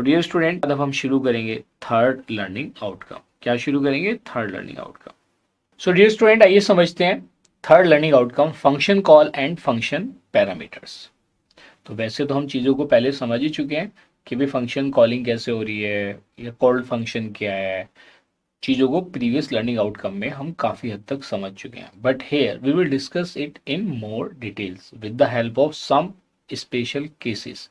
तो dear student, अब हम शुरू करेंगे थर्ड लर्निंग आउटकम। क्या शुरू करेंगे? Third learning outcome. So dear student, आइए समझते हैं third learning outcome, function call and function parameters. तो वैसे तो हम चीज़ों को पहले समझ ही चुके हैं कि भाई फंक्शन कॉलिंग कैसे हो रही है या कॉल्ड फंक्शन क्या है। चीज़ों को प्रीवियस लर्निंग आउटकम में हम काफ़ी हद तक समझ चुके हैं, but here we will discuss it in more details with the help of some special cases.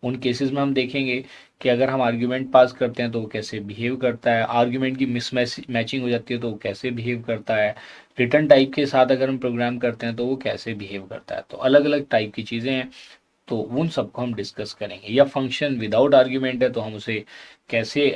उन केसेस में हम देखेंगे कि अगर हम आर्ग्यूमेंट पास करते हैं तो वो कैसे बिहेव करता है, आर्ग्यूमेंट की मिस मैचिंग हो जाती है तो वो कैसे बिहेव करता है, रिटर्न टाइप के साथ अगर हम प्रोग्राम करते हैं तो वो कैसे बिहेव करता है। तो अलग अलग टाइप की चीज़ें हैं, तो उन सबको हम डिस्कस करेंगे। या फंक्शन विदाउट आर्ग्यूमेंट है तो हम उसे कैसे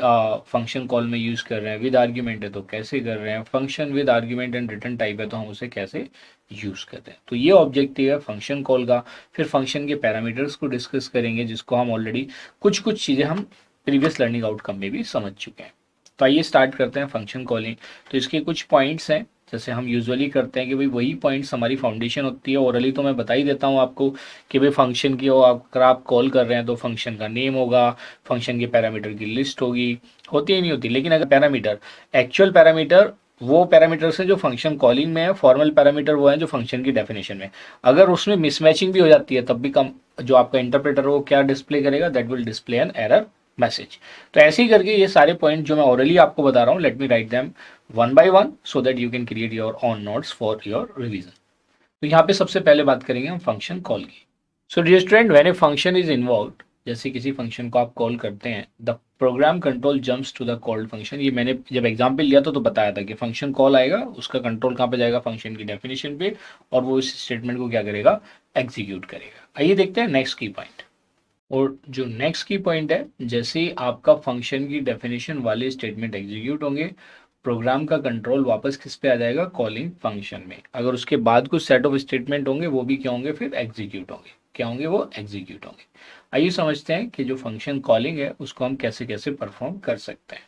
फंक्शन कॉल में यूज़ कर रहे हैं, विद आर्ग्यूमेंट है तो कैसे कर रहे हैं, function with argument and return type है तो हम उसे कैसे यूज़ करते हैं। तो ये ऑब्जेक्टिव है फंक्शन कॉल का। फिर फंक्शन के पैरामीटर्स को डिस्कस करेंगे, जिसको हम ऑलरेडी कुछ कुछ चीज़ें हम प्रीवियस लर्निंग आउटकम में भी समझ चुके हैं। तो आइए स्टार्ट करते हैं फंक्शन कॉलिंग। तो इसके कुछ पॉइंट्स हैं, जैसे हम यूजुअली करते हैं कि भाई वही पॉइंट्स हमारी फाउंडेशन होती है। ओरली तो मैं बता ही देता हूँ आपको कि भाई फंक्शन की अगर आप कॉल कर रहे हैं तो फंक्शन का नेम होगा, फंक्शन के पैरामीटर की लिस्ट होगी, होती ही नहीं होती। लेकिन अगर पैरामीटर, एक्चुअल पैरामीटर वो पैरामीटर्स हैं जो फंक्शन कॉलिंग में है, फॉर्मल पैरामीटर वो है जो फंक्शन की डेफिनेशन में। अगर उसमें मिसमैचिंग भी हो जाती है तब भी कम जो आपका इंटरप्रेटर है वो क्या डिस्प्ले करेगा? That will display an error message. तो ऐसे ही करके ये सारे पॉइंट जो मैं ओरली आपको बता रहा हूँ, let me write them one by one so that you can create your on notes for your revision. तो यहाँ पे सबसे पहले बात करेंगे हम फंक्शन कॉल की। So dear student, when a function is involved, जैसे किसी फंक्शन को आप कॉल करते हैं, the program control jumps to the called function. ये मैंने जब एग्जांपल लिया था तो बताया था कि फंक्शन कॉल आएगा, उसका कंट्रोल कहाँ पे जाएगा? फंक्शन की डेफिनेशन पे, और वो इस स्टेटमेंट को क्या करेगा? एग्जीक्यूट करेगा। आइए देखते हैं नेक्स्ट की पॉइंट। और जो नेक्स्ट की पॉइंट है, जैसे ही आपका फंक्शन की डेफिनेशन वाले स्टेटमेंट एग्जीक्यूट होंगे, प्रोग्राम का कंट्रोल वापस किस पे आ जाएगा? कॉलिंग फंक्शन में। अगर उसके बाद कुछ सेट ऑफ स्टेटमेंट होंगे वो भी क्या होंगे? फिर एग्जीक्यूट होंगे। क्या होंगे? वो एग्जीक्यूट होंगे। आइए समझते हैं कि जो फंक्शन कॉलिंग है उसको हम कैसे कैसे परफॉर्म कर सकते हैं।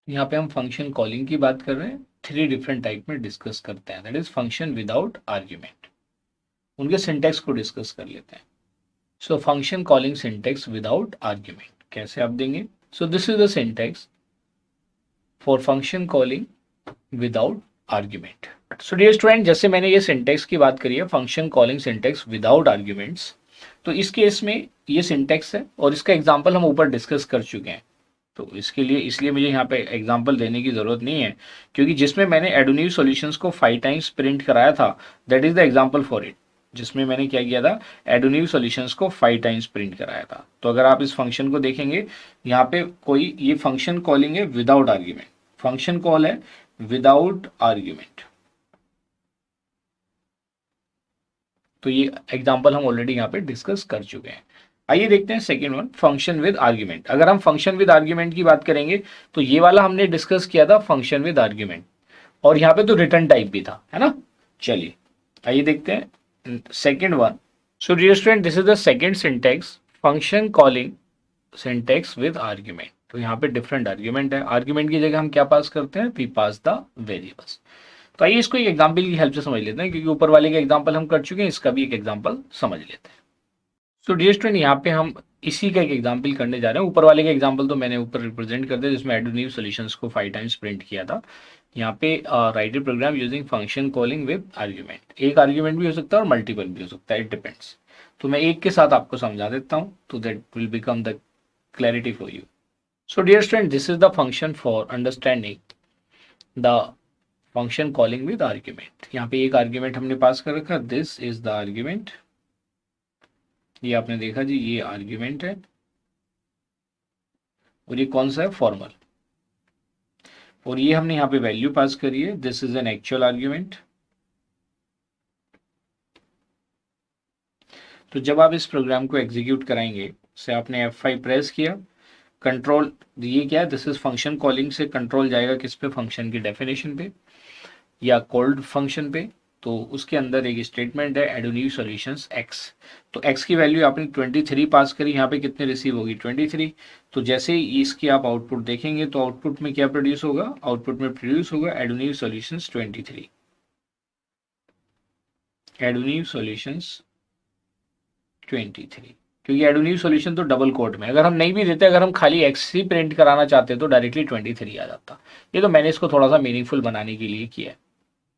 यहाँ पे हम फंक्शन कॉलिंग की बात कर रहे हैं, थ्री डिफरेंट टाइप में डिस्कस करते हैं, that is function without argument. उनके सिंटेक्स को डिस्कस कर लेते हैं। So function calling syntax without argument कैसे आप देंगे? So this is the syntax for function calling without argument. So dear student, जैसे मैंने ये सिंटेक्स की बात करी है, function calling syntax without arguments, तो इस केस में ये सिंटेक्स है और इसका एग्जांपल हम ऊपर डिस्कस कर चुके हैं। तो इसके लिए इसलिए मुझे यहाँ पे एग्जांपल देने की ज़रूरत नहीं है, क्योंकि जिसमें मैंने एडोनिव सॉल्यूशंस को 5 टाइम्स प्रिंट कराया था, that is the example for it. जिसमें मैंने क्या किया था? एडोनिव सॉल्यूशंस को 5 टाइम्स प्रिंट कराया था। तो अगर आप इस फंक्शन को देखेंगे, यहाँ पे कोई ये फंक्शन कॉलिंग है विदाउट आर्ग्यूमेंट, फंक्शन कॉल है विदाउट आर्ग्यूमेंट। तो ये एग्जांपल हम ऑलरेडी यहाँ पे डिस्कस कर चुके हैं। आइए देखते हैं second one, function with argument. अगर हम फंक्शन विद आर्ग्यूमेंट की बात करेंगे तो ये वाला हमने डिस्कस किया था फंक्शन विद आर्ग्यूमेंट, और यहाँ पे तो रिटर्न टाइप भी था, है ना। चलिए आइए देखते हैं second one. So dear student, this is the second syntax, function calling syntax with argument. तो यहाँ पे डिफरेंट आर्ग्यूमेंट है, आर्ग्यूमेंट की जगह हम क्या पास करते हैं? We pass the variables. तो आइए इसको एक एग्जाम्पल की हेल्प से समझ लेते हैं, क्योंकि ऊपर वाले का एग्जाम्पल हम कर चुके हैं, इसका भी एक एग्जाम्पल समझ लेते हैं। सो डियर स्टूडेंट, यहाँ पे हम इसी का एक एग्जाम्पल करने जा रहे हैं। ऊपर वाले का एग्जाम्पल तो मैंने ऊपर रिप्रेजेंट कर दिया, जिसमें एडोनिव सॉल्यूशंस को 5 टाइम्स प्रिंट किया था। यहाँ पे write a program using function calling with argument. एक आर्ग्यूमेंट भी हो सकता है और मल्टीपल भी हो सकता है, इट डिपेंड्स। तो मैं एक के साथ आपको समझा देता हूँ, तो that will become the clarity for you. So dear student, this is the function for understanding the function calling with argument. यहाँ पे एक आर्ग्यूमेंट हमने पास कर रखा, दिस इज द आर्ग्यूमेंट। ये आपने देखा जी, ये आर्ग्यूमेंट है, और ये कौन सा है? फॉर्मल। और ये हमने यहाँ पे वैल्यू पास करी है, this is an actual argument. तो जब आप इस प्रोग्राम को एग्जीक्यूट कराएंगे, से आपने F5 प्रेस किया, कंट्रोल, ये क्या है? दिस इज फंक्शन कॉलिंग से कंट्रोल जाएगा किस पे? फंक्शन की डेफिनेशन पे या कॉल्ड फंक्शन पे। तो उसके अंदर एक स्टेटमेंट है एडोनिव सॉल्यूशंस एक्स। तो एक्स की वैल्यू आपने 23 पास करी, यहाँ पे कितने रिसीव होगी? 23। तो जैसे ही इसकी आप आउटपुट देखेंगे तो आउटपुट में क्या प्रोड्यूस होगा? आउटपुट में प्रोड्यूस होगा एडोनिव सॉल्यूशंस 23, एडोनिव सॉल्यूशंस 23। क्योंकि एडोनिव सॉल्यूशन तो डबल कोट में, अगर हम नहीं भी देते, अगर हम खाली एक्स ही प्रिंट कराना चाहते तो डायरेक्टली 23 आ जाता। ये तो मैंने इसको थोड़ा सा मीनिंगफुल बनाने के लिए किया है।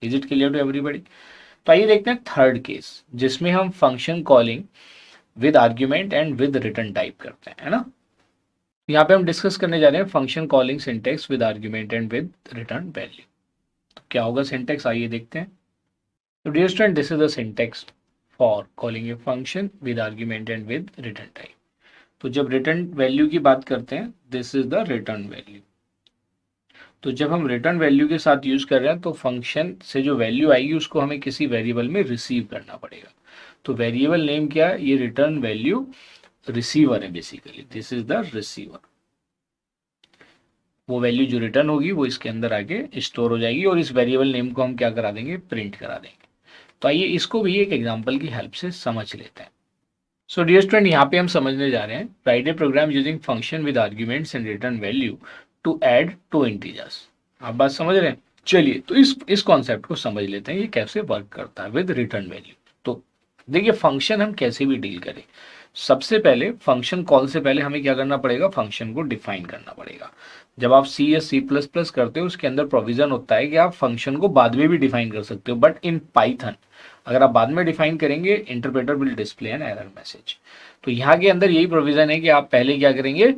Is it clear to everybody? तो आइए देखते हैं थर्ड केस, जिसमें हम function calling with argument and with return type करते हैं, है ना। यहाँ पे हम डिस्कस करने जा रहे हैं function calling syntax with argument and with return value. तो क्या होगा सिंटेक्स, आइए देखते हैं। तो dear student, this is the syntax for calling a function with argument and with return type. तो जब रिटर्न वैल्यू की बात करते हैं, this is the return value. तो जब हम रिटर्न वैल्यू के साथ यूज कर रहे हैं तो फंक्शन से जो वैल्यू आएगी उसको हमें किसी वेरिएबल में रिसीव करना पड़ेगा। तो वेरिएबल नेम क्या है, ये रिटर्न वैल्यू रिसीवर है basically, this is the receiver. वो वैल्यू जो रिटर्न होगी वो इसके अंदर आके स्टोर हो जाएगी और इस वेरिएबल नेम को हम क्या करा देंगे, प्रिंट करा देंगे। तो आइए इसको भी एक एग्जांपल की हेल्प से समझ लेते हैं। सो डियर स्टूडेंट, यहाँ पे हम समझने जा रहे हैं write a program using function with arguments and return value to add two integers. आप बात समझ रहे हैं? चलिए तो इस कॉन्सेप्ट को समझ लेते हैं, ये कैसे वर्क करता है विद रिटर्न वैल्यू। तो देखिए फंक्शन हम कैसे भी डील करें, सबसे पहले फंक्शन कॉल से पहले हमें क्या करना पड़ेगा, फंक्शन को डिफाइन करना पड़ेगा। जब आप सी या सी प्लस प्लस करते हो उसके अंदर प्रोविजन होता है कि आप फंक्शन को बाद में भी डिफाइन कर सकते हो, बट इन पाइथन अगर आप बाद में डिफाइन करेंगे interpreter will display an error message. तो यहाँ के अंदर यही प्रोविजन है कि आप पहले क्या करेंगे,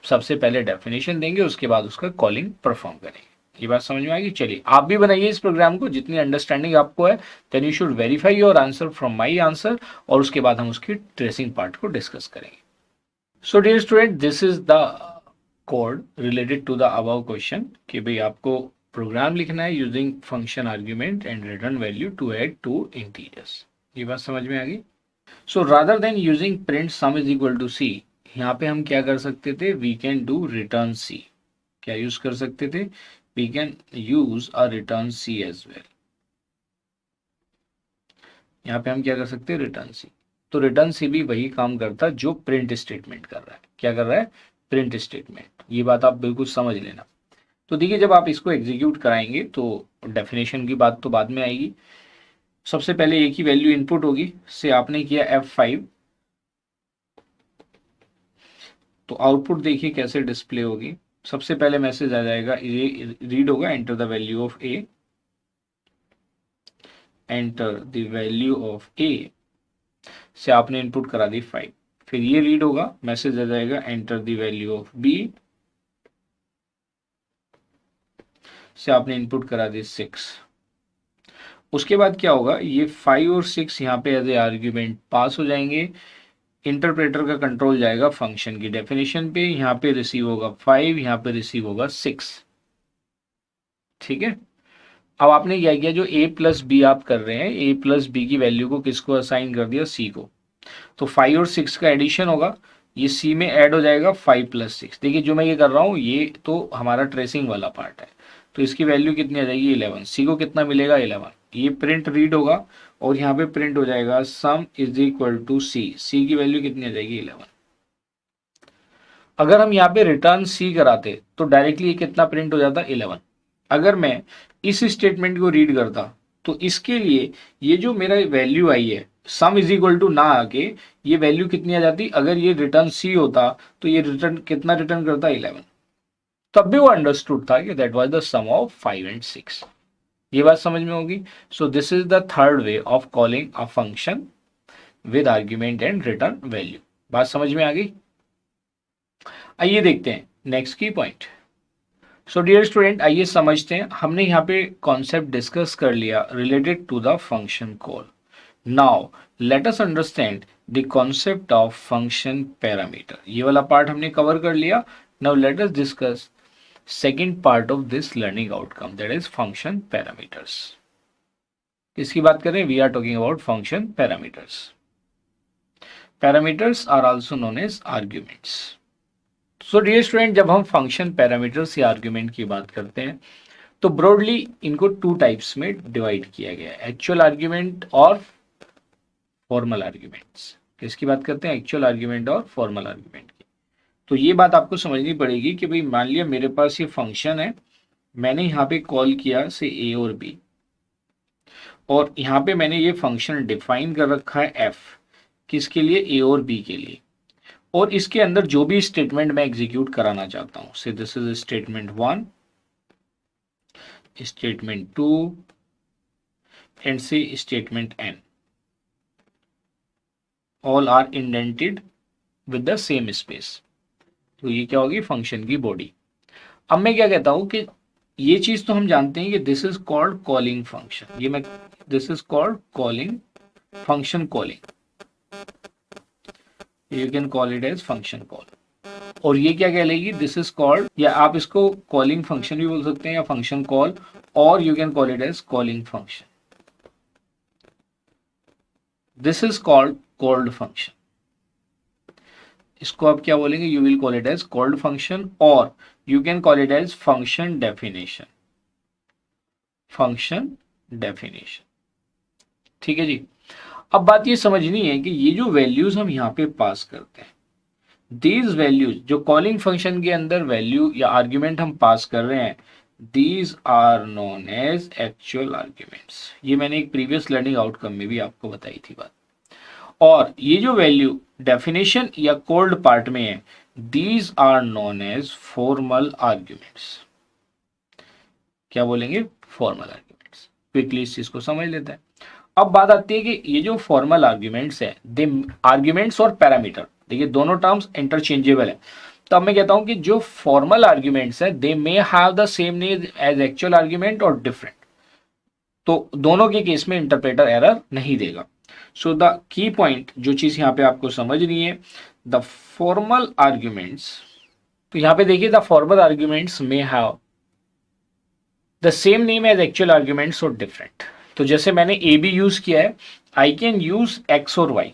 सबसे पहले डेफिनेशन देंगे, उसके बाद उसका कॉलिंग परफॉर्म करेंगे। ये बात समझ में आएगी? चलिए आप भी बनाइए इस प्रोग्राम को, जितनी अंडरस्टैंडिंग आपको है, then you should verify your answer from my answer, और उसके बाद हम उसकी ट्रेसिंग पार्ट को डिस्कस करेंगे। So dear student, this is the code related to the above question कि भाई आपको प्रोग्राम लिखना है using function argument and return value to add two integers. ये बात समझ में आ गई? So rather than using print sum is equal to C, यहाँ पे हम क्या कर सकते थे, we can do return C. क्या यूज कर सकते थे, we can use a return C as well. यहाँ पे हम क्या कर सकते हैं, रिटर्न सी। तो रिटर्न सी भी वही काम करता है जो प्रिंट स्टेटमेंट कर रहा है। क्या कर रहा है, प्रिंट स्टेटमेंट। ये बात आप बिल्कुल समझ लेना। तो देखिए जब आप इसको एग्जीक्यूट कराएंगे तो डेफिनेशन की बात तो बाद में आएगी, सबसे पहले एक ही वैल्यू इनपुट होगी। से आपने किया F5, तो आउटपुट देखिए कैसे डिस्प्ले होगी। सबसे पहले मैसेज आ जाएगा, ये रीड होगा, enter the value of A, enter the value of A से आपने इनपुट करा दी 5। फिर ये रीड होगा, मैसेज आ जाएगा, enter the value of B से आपने इनपुट करा दी 6। उसके बाद क्या होगा, ये 5 और 6 यहाँ पे एज ए आर्ग्यूमेंट पास हो जाएंगे। इंटरप्रेटर का कंट्रोल जाएगा फंक्शन की डेफिनेशन पे, यहाँ पे रिसीव होगा 5, यहाँ पे रिसीव होगा 6। ठीक है। अब आपने क्या किया, जो a प्लस बी आप कर रहे हैं, a प्लस बी की वैल्यू को किसको असाइन कर दिया, c को। तो 5 और 6 का एडिशन होगा, ये c में ऐड हो जाएगा 5 प्लस 6। देखिए जो मैं ये कर रहा हूँ ये तो हमारा ट्रेसिंग वाला पार्ट है, तो इसकी वैल्यू कितनी आ जाएगी, 11। c को कितना मिलेगा, 11। ये प्रिंट रीड होगा और यहाँ पे प्रिंट हो जाएगा sum is equal to c। c की वैल्यू कितनी आ जाएगी, 11। अगर हम यहाँ पे रिटर्न सी कराते तो डायरेक्टली ये कितना प्रिंट हो जाता, 11। अगर मैं इस स्टेटमेंट को रीड करता तो इसके लिए ये जो मेरा वैल्यू आई है सम इज इक्वल टू ना आके ये वैल्यू कितनी आ जाती, अगर ये रिटर्न सी होता तो ये रिटर्न कितना रिटर्न करता, 11। तब भी वो अंडरस्टूड था कि that was the sum of 5 and 6। ये बात समझ में होगी। So this is the third way of calling a function with argument and return value. बात समझ में आ गई? आइए देखते हैं नेक्स्ट की पॉइंट। सो डियर स्टूडेंट, आइए समझते हैं। हमने यहाँ पे कॉन्सेप्ट डिस्कस कर लिया related to the function call. Now let us understand the concept of function parameter. ये वाला पार्ट हमने कवर कर लिया। Now let us discuss second part of this learning outcome, that is function parameters. किसकी बात करें, we are talking about function parameters. Parameters are also known as arguments. So dear student, जब हम function parameters या argument की बात करते हैं तो ब्रॉडली इनको 2 टाइप्स में डिवाइड किया गया है, एक्चुअल आर्ग्यूमेंट और फॉर्मल आर्ग्यूमेंट्स। किसकी बात करते हैं, एक्चुअल आर्ग्यूमेंट और फॉर्मल आर्ग्यूमेंट की। तो ये बात आपको समझनी पड़ेगी कि भाई मान लिया मेरे पास ये फंक्शन है, मैंने यहाँ पे कॉल किया से ए और बी, और यहाँ पे मैंने ये फंक्शन डिफाइन कर रखा है एफ, किसके लिए, ए और बी के लिए। और इसके अंदर जो भी स्टेटमेंट मैं एग्जीक्यूट कराना चाहता हूं, say this is statement 1, statement 2 and say statement n, all are indented with the same space. तो ये क्या होगी, फंक्शन की बॉडी। अब मैं क्या कहता हूं कि ये चीज तो हम जानते हैं कि this is called calling function, ये मैं, this is called calling function calling, you can call it as function call. और ये क्या कहलाएगी, दिस इज कॉल्ड, या आप इसको कॉलिंग फंक्शन भी बोल सकते हैं या फंक्शन कॉल, और you can call it as calling function. This is called called function, इसको आप क्या बोलेंगे, you will call it as called function, और you can call it as function definition, function definition. ठीक है जी। अब बात ये समझनी है कि ये जो वैल्यूज हम यहाँ पे पास करते हैं, दीज वैल्यूज जो कॉलिंग फंक्शन के अंदर वैल्यू या आर्ग्यूमेंट हम पास कर रहे हैं, these are known as actual arguments. ये मैंने एक प्रीवियस लर्निंग आउटकम में भी आपको बताई थी बात। और ये जो वैल्यू डेफिनेशन या कोल्ड पार्ट में है, these are known as formal arguments. क्या बोलेंगे, फॉर्मल आर्ग्यूमेंट्स। क्विकली इस चीज को समझ लेते हैं। अब बात आती है कि ये जो फॉर्मल आर्ग्यूमेंट्स है, दे आर्ग्यूमेंट्स और पैरामीटर, देखिए दोनों टर्म्स इंटरचेंजेबल है। तो अब मैं कहता हूं कि जो फॉर्मल आर्ग्यूमेंट्स है, they may have the same name as actual argument और डिफरेंट। तो दोनों के केस में इंटरप्रेटर एरर नहीं देगा। सो द की पॉइंट, जो चीज यहां पे आपको समझनी है, द फॉर्मल आर्ग्यूमेंट्स, तो यहां पे देखिए द फॉर्मल आर्ग्यूमेंट्स में have the same name as actual arguments और डिफरेंट। तो जैसे मैंने ए बी यूज किया है, आई कैन यूज एक्स और वाई,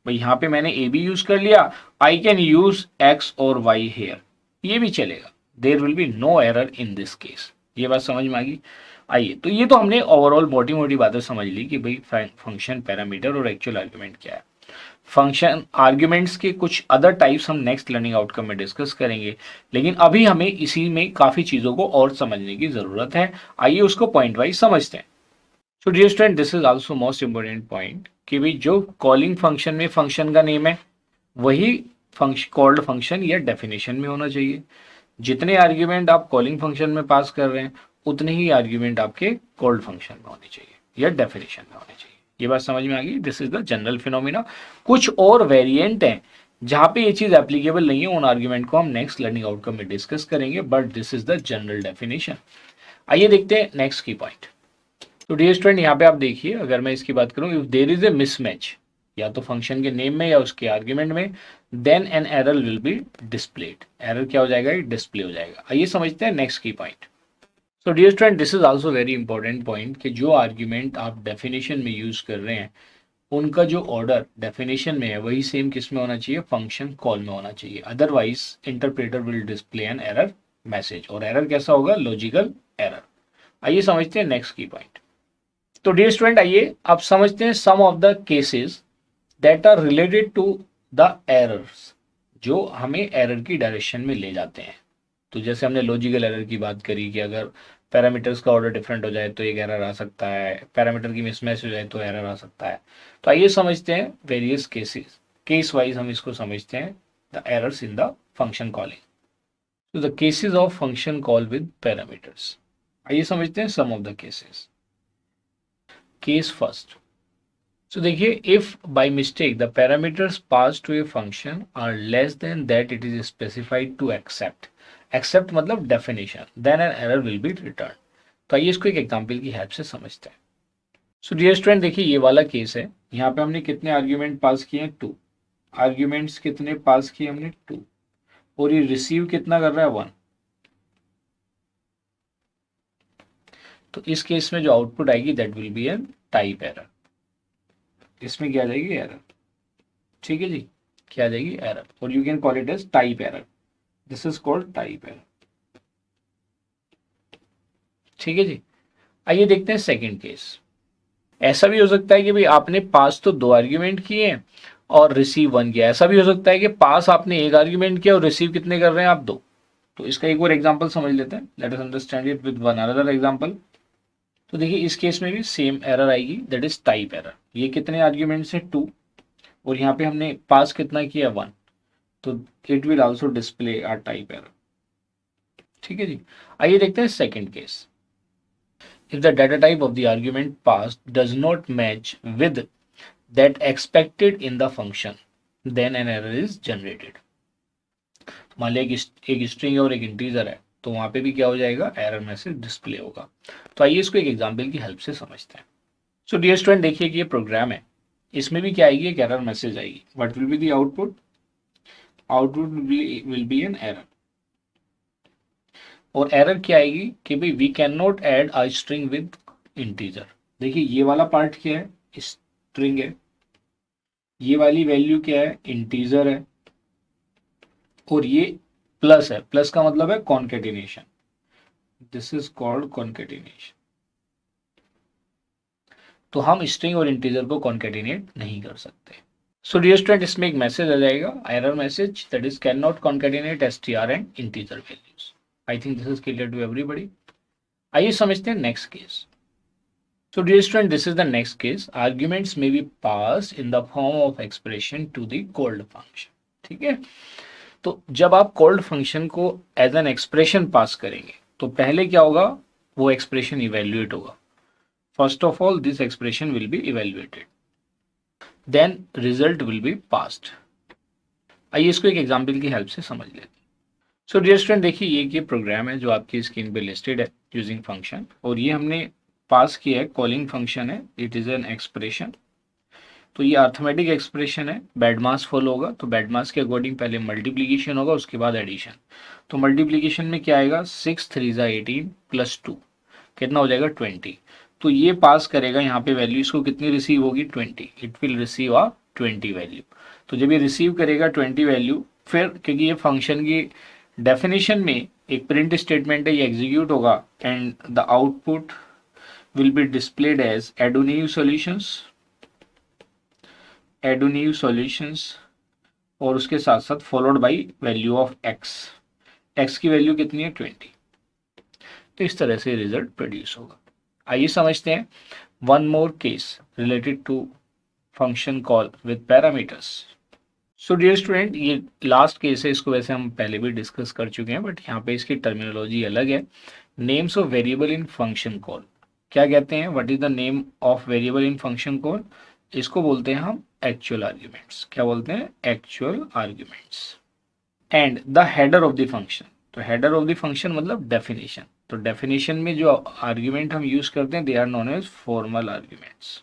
भाई यहां पे मैंने ए बी यूज कर लिया, आई कैन यूज एक्स और वाई हेयर, ये भी चलेगा, there will be no error in this case. ये बात समझ में आ गई। आइए, तो ये तो हमने ओवरऑल मोटी मोटी बातें समझ ली कि भाई फंक्शन, पैरामीटर और एक्चुअल आर्ग्यूमेंट क्या है। फंक्शन आर्ग्यूमेंट्स के कुछ अदर टाइप्स हम नेक्स्ट लर्निंग आउटकम में डिस्कस करेंगे, लेकिन अभी हमें इसी में काफी चीजों को और समझने की जरूरत है। आइए उसको पॉइंट वाइज समझते हैं। So dear student, this is also most important point कि भाई जो कॉलिंग फंक्शन में फंक्शन का नेम है, वही फंक्शन कॉल्ड फंक्शन या डेफिनेशन में होना चाहिए। जितने आर्ग्यूमेंट आप कॉलिंग फंक्शन में पास कर रहे हैं, उतने ही आर्ग्यूमेंट आपके कॉल्ड फंक्शन में होने चाहिए या डेफिनेशन में होने चाहिए। ये बात समझ में आ गई। This is the general phenomena. कुछ और वेरिएंट हैं जहां पे ये चीज एप्लीकेबल नहीं है, उन आर्ग्यूमेंट को हम नेक्स्ट लर्निंग आउटकम में डिस्कस करेंगे, but this is the general definition. आइए देखते हैं नेक्स्ट की पॉइंट। तो डियर स्टूडेंट, यहाँ पे आप देखिए, अगर मैं इसकी बात करूं, if there is a mismatch, या तो फंक्शन के नेम में या उसके आर्ग्यूमेंट में, then an error will be displayed. Error क्या हो जाएगा, डिस्प्ले हो जाएगा। आइए समझते हैं नेक्स्ट की point. So dear student, this is also very important point कि जो आर्ग्यूमेंट आप डेफिनेशन में यूज कर रहे हैं, उनका जो ऑर्डर डेफिनेशन में है, वही सेम किस में होना चाहिए, फंक्शन कॉल में होना चाहिए। Otherwise interpreter will display an error message, और एरर कैसा होगा, लॉजिकल एरर। आइए समझते हैं नेक्स्ट की पॉइंट। तो डियर स्टूडेंट, आइए अब समझते हैं some of the cases that are related to the errors, जो हमें एरर की डायरेक्शन में ले जाते हैं। तो जैसे हमने लॉजिकल एरर की बात करी कि अगर पैरामीटर्स का ऑर्डर डिफरेंट हो जाए तो एक एरर आ सकता है, पैरामीटर की मिसमैच हो जाए तो एरर आ सकता है। तो आइए समझते हैं वेरियस केसेस, केस वाइज हम इसको समझते हैं, the errors in the function calling. तो the cases of function call with parameters, आइए समझते हैं some of the cases. Case first. So देखिए, if by mistake the parameters passed to a function are less than that it is specified to accept, accept मतलब definition, then an error will be returned। तो आइए इसको एक example की help से समझते हैं। सो डियर स्टूडेंट, देखिए ये वाला केस है, यहाँ पे हमने कितने आर्ग्यूमेंट पास किए हैं, 2 आर्ग्यूमेंट्स कितने पास किए हमने, 2, और ये रिसीव कितना कर रहा है, 1। तो इस केस में जो आउटपुट आएगी that will be an type error. इसमें क्या आ जाएगी, एरर। ठीक है जी, क्या आ जाएगी, एरर, और you can call it as type error. This is called type error. ठीक है जी। आइए देखते हैं सेकंड केस। ऐसा भी हो सकता है कि भाई आपने पास तो 2 आर्ग्यूमेंट किए हैं और रिसीव 1 किया। ऐसा भी हो सकता है कि पास आपने 1 आर्ग्यूमेंट किया और रिसीव कितने कर रहे हैं आप, 2। तो इसका एक और एग्जांपल समझ लेते हैं। Late us understand it with one another example. तो देखिए इस केस में भी सेम एरर आएगी, दैट इज टाइप एरर। ये कितने आर्ग्यूमेंट्स है, 2, और यहाँ पे हमने पास कितना किया, 1। तो it will also display a type error. ठीक है जी। आइए देखते हैं second case. If the data type of the argument pass does not match with that expected in the function then an error is generated. मान लिया एक string है और एक इंटीजर है, तो वहां पे भी क्या हो जाएगा, एरर मैसेज डिस्प्ले होगा। तो आइए इसको एक एग्जांपल की हेल्प से समझते हैं। सो डियर स्टूडेंट, देखिए कि ये प्रोग्राम है, इसमें भी क्या आएगी, एक एरर मैसेज आएगी। What will be the output? Output will be an error. और एरर क्या आएगी कि भाई we can not add a string with integer. देखिए ये वाला पार्ट क्या है, स्ट्रिंग है, ये वाली वैल्यू क्या है, इंटीजर है, और ये प्लस है। प्लस का मतलब है concatenation, this is called concatenation. तो हम स्ट्रिंग और इंटीजर को कॉन्केटिनेट नहीं कर सकते। सो डियर स्टूडेंट, इसमें एक मैसेज आ जाएगा, error message, that is can not concatenate str and integer values. I think this is clear to everybody. आइए समझते हैं next case. So dear student, this is the next case. Arguments may be passed in the form of expression to the called function. ठीक है, तो जब आप called function को as an expression pass करेंगे तो पहले क्या होगा, वो एक्सप्रेशन इवेल्युएट होगा। First of all this expression will be evaluated, then result will be passed. आइए इसको एक एग्जांपल की हेल्प से समझ लेते हैं। सो डियर स्टूडेंट, देखिए ये प्रोग्राम है जो आपकी स्क्रीन पे लिस्टेड है यूजिंग फंक्शन, और ये हमने पास किया है, कॉलिंग फंक्शन है, इट इज एन एक्सप्रेशन। तो ये अर्थमेटिक एक्सप्रेशन है, बैडमास फॉलो होगा, तो बैडमास के अकॉर्डिंग पहले मल्टीप्लीकेशन होगा, उसके बाद एडिशन। तो मल्टीप्लीकेशन में क्या आएगा, 6 3 18 प्लस 2 कितना हो जाएगा 20। तो ये पास करेगा यहाँ पे वैल्यू, इसको कितनी रिसीव होगी 20, it will receive a 20 value. तो जब ये रिसीव करेगा 20 वैल्यू, फिर क्योंकि ये फंक्शन की डेफिनेशन में एक प्रिंट स्टेटमेंट है, ये एग्जीक्यूट होगा and the output will be displayed as एडोनिव सॉल्यूशंस, और उसके साथ साथ followed by value of X की वैल्यू कितनी है 20। तो इस तरह से रिजल्ट प्रोड्यूस होगा। आइए समझते हैं one more case related to function call with parameters. So dear student, ये लास्ट केस है, इसको वैसे हम पहले भी डिस्कस कर चुके हैं, बट यहाँ पे इसकी टर्मिनोलॉजी अलग है। Names of variable in function call क्या कहते हैं, what is the name of variable in function call? इसको बोलते हैं हम एक्चुअल आर्ग्यूमेंट्स। क्या बोलते हैं? Actual arguments. And the header of the function, तो हेडर ऑफ द फंक्शन मतलब डेफिनेशन। तो डेफिनेशन में जो आर्ग्यूमेंट हम यूज करते हैं they are known as formal arguments.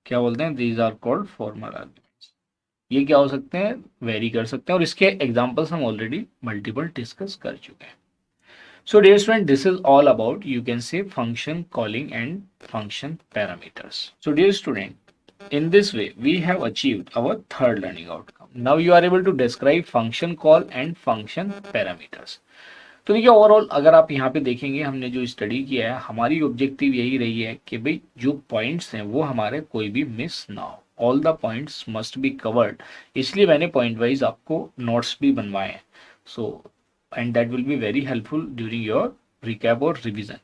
क्या बोलते हैं? These are called formal arguments. ये क्या हो सकते हैं, वेरी कर सकते हैं, और इसके एग्जांपल्स हम ऑलरेडी मल्टीपल डिस्कस कर चुके हैं। So dear student, this is all about, you can say, function calling and function parameters. So dear student, in this way we have achieved our third learning outcome. Now you are able to describe function call and function parameters. तो देखिए overall अगर आप यहाँ पे देखेंगे, हमने जो study किया है, हमारी ऑब्जेक्टिव यही रही है कि भाई जो पॉइंट्स हैं वो हमारे कोई भी मिस ना हो, all the points must be covered. इसलिए मैंने पॉइंट वाइज आपको नोट्स भी बनवाए हैं। सो and that will be very helpful during your recap or revision.